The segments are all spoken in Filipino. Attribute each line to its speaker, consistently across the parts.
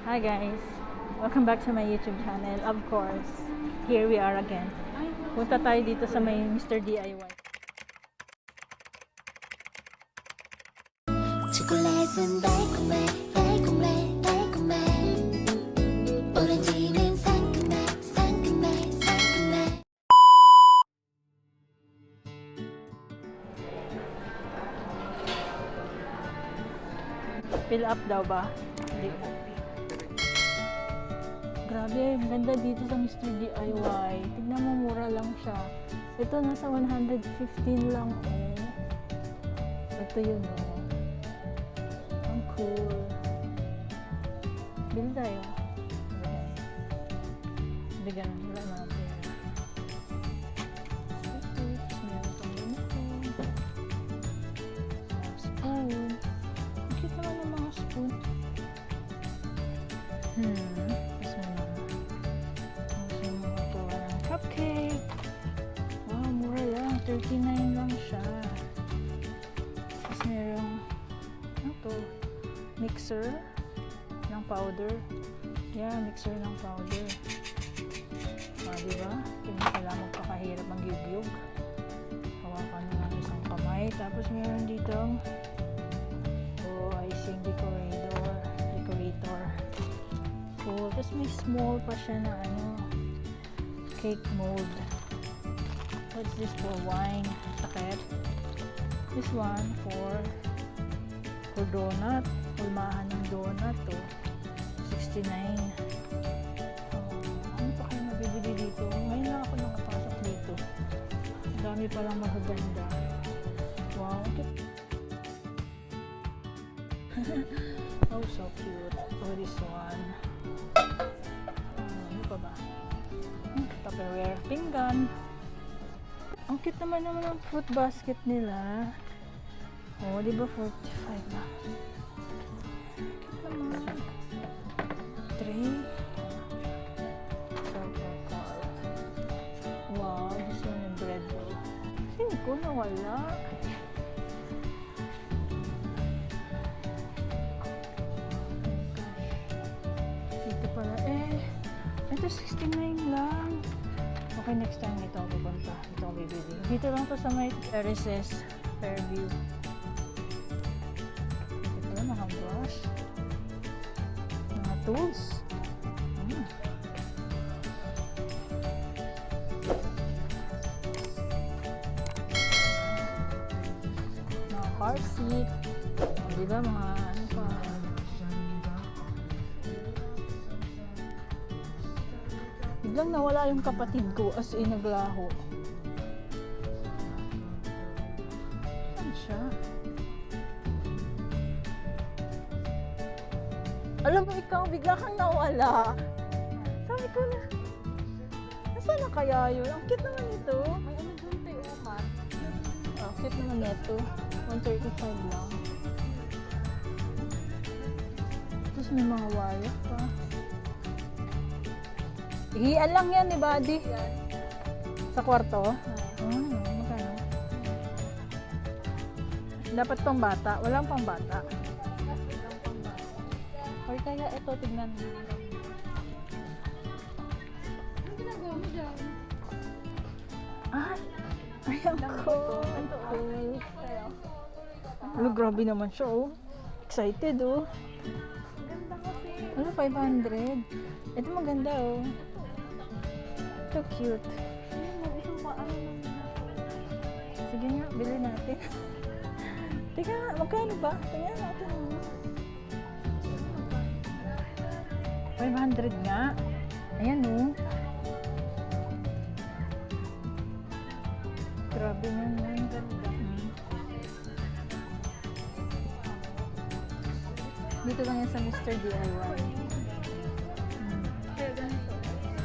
Speaker 1: Hi guys, welcome back to my YouTube channel. Of course, here we are again. Punta tayo dito sa may Mr.Diy.
Speaker 2: 초콜릿은 달콤해 달콤해 달콤해 오렌지는 상큼해 상큼해 상큼해
Speaker 1: Fill up daw ba? Hindi. Grabe, ang ganda dito sa Mr.Diy. Tignan mo, mura lang siya. Ito nasa 115 lang oh. Ito yun oh. Ang cool. Bili tayo. Bigyan wala natin. Meron pang ganito. Spoon. Nakita naman ng mga spoon. Tapos may mga tuwa ng cupcake. Wow, mura lang. 39 lang siya. Tapos merong ano to? Mixer ng powder. Yeah, mixer ng powder. Diba? Hindi pala magpakahirap mag-yugyug. Hawakan mo ng isang kamay. Tapos meron ditong icing decorator. Cool. Tapos may small pa siya na cake mold. What's this for? Wine. Sakit. This one for donut. Ulmahan ng donut to. 69. Ano pa kayo mabibili dito? Ngayon na ako nakapasok dito. Ang dami palang magaganda. Wow. Oh, so cute. Oh, this one. Ano pa ba? Tupperware. Pinggan. Ang cute naman ang fruit basket nila. Oh, di ba 45 na? Cute naman. Tray. Wow, this one yung bread roll. Sino ko nawala? Dito pala ito 69 lang. Okay, next time ito ako pupunta. Ito ako bibili. Dito lang to sa may Terraces, Fairview. Dito pala mga brush. Mga tools. Mga car seat. Diba mga ano pa. Biglang nawala yung kapatid ko as in naglaho. Saan siya? Alam mo ikaw, bigla kang nawala. Sabi ko na, nasaan na kaya yun? Ang cute naman ito. May ano dun tayo, Omar. Cute naman ito. 135 lang. Tapos may mga wire pa. Hihian lang yan ni Buddy. Sa kwarto? Magkano? Dapat pang bata. Walang pang bata. Or kaya ito, tignan mo. Anong ginagawa mo dyan? Ayan ko. Cool. Ano, grabe naman siya, oh. Excited, oh. Ano, 500? Ito maganda, oh. So cute. Sige nga, bili natin. Teka, magkano ba? Tingnan natin. 500 nga. Ayan oh. Grabe naman. Ganda. Dito lang yan sa Mr.Diy.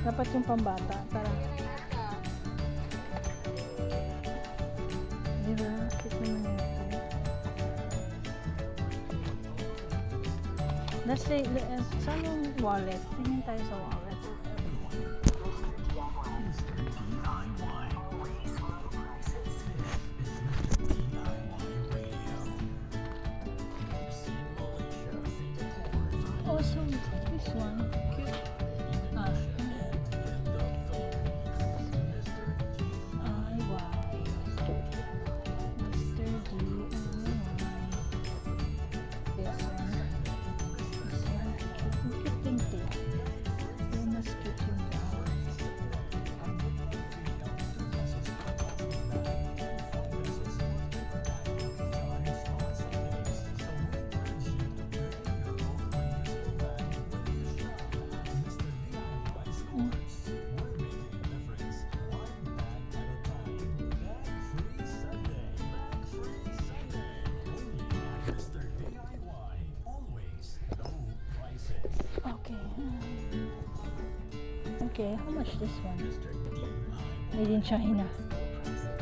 Speaker 1: Dapat yung pambata. Tara. Diba? Cute naman ito. Saan yung wallet? Tingnan tayo sa wallet. Oh, so This one, cute. Ah. Ay, wow. Mr.Diy. This one. This one. Ang cute din to. Pero mas cute yung brown. Okay. Okay, how much this one? Made in China.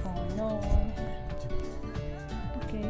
Speaker 1: Oh no. Okay.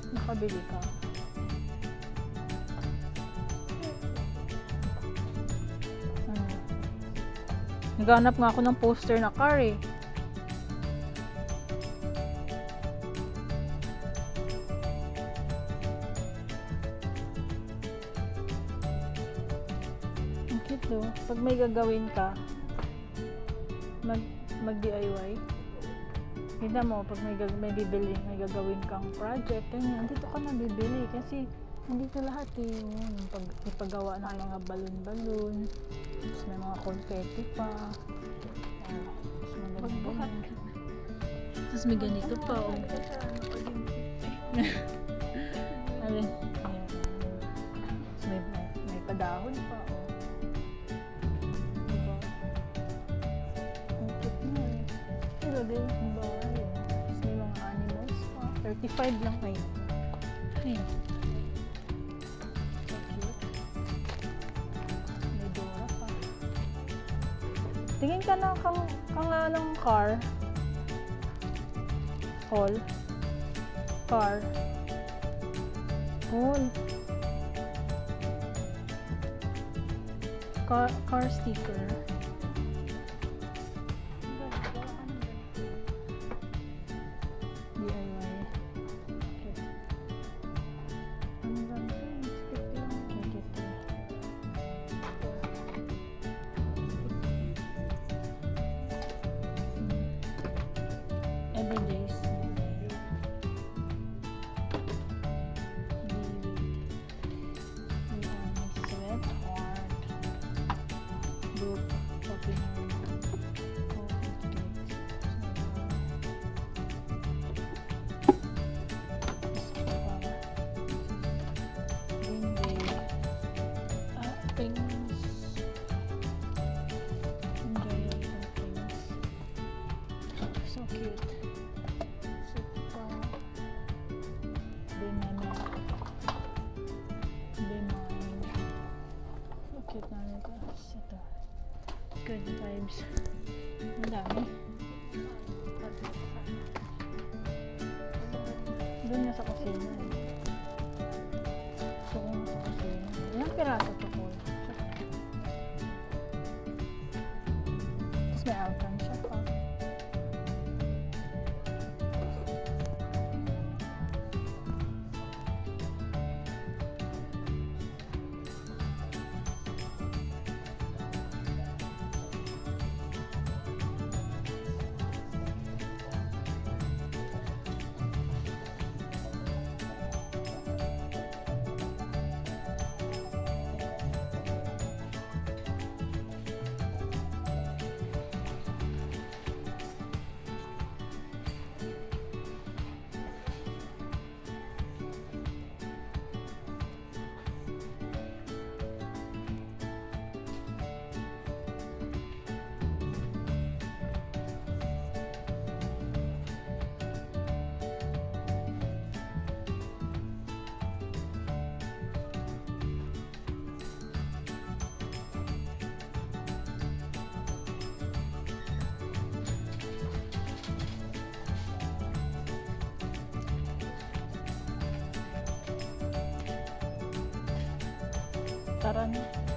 Speaker 1: Nakabili ka. Ano? Naghanap nga ako ng poster na car eh. Ang cute do. Pag may gagawin ka, mag-DIY. Kita mo, pag may bibili, may gagawin kang project, ganyan, dito ka na bibili kasi nandito lahat eh. Yun, ipagawa ng mga balon-balon, tapos may mga confetti pa. Magbuhat. Tapos may ganito pa, oh. Alin? Tapos may padahon pa, oh. Diba? Ang cute na eh. Pero din, ang bahay, oh. Tapos may mga animals pa. 35 lang kayo. Ayun. So cute. May Dora pa. Tingin ka na kang ng car. Hall. car. Oh. Car sticker. DIY. Okay. Ang ganda. Stick lang. Okay, ito. Everydays. Sweat heart. Book. Coffee. Things. Enjoyable things. So cute. So banana. So cute na nito. Ito. Good vibes. Ang dami. Doon na sa kusina. Gusto ko na sa kusina. Ilang piraso to po? Tapos may outcome siya pa. Tara na.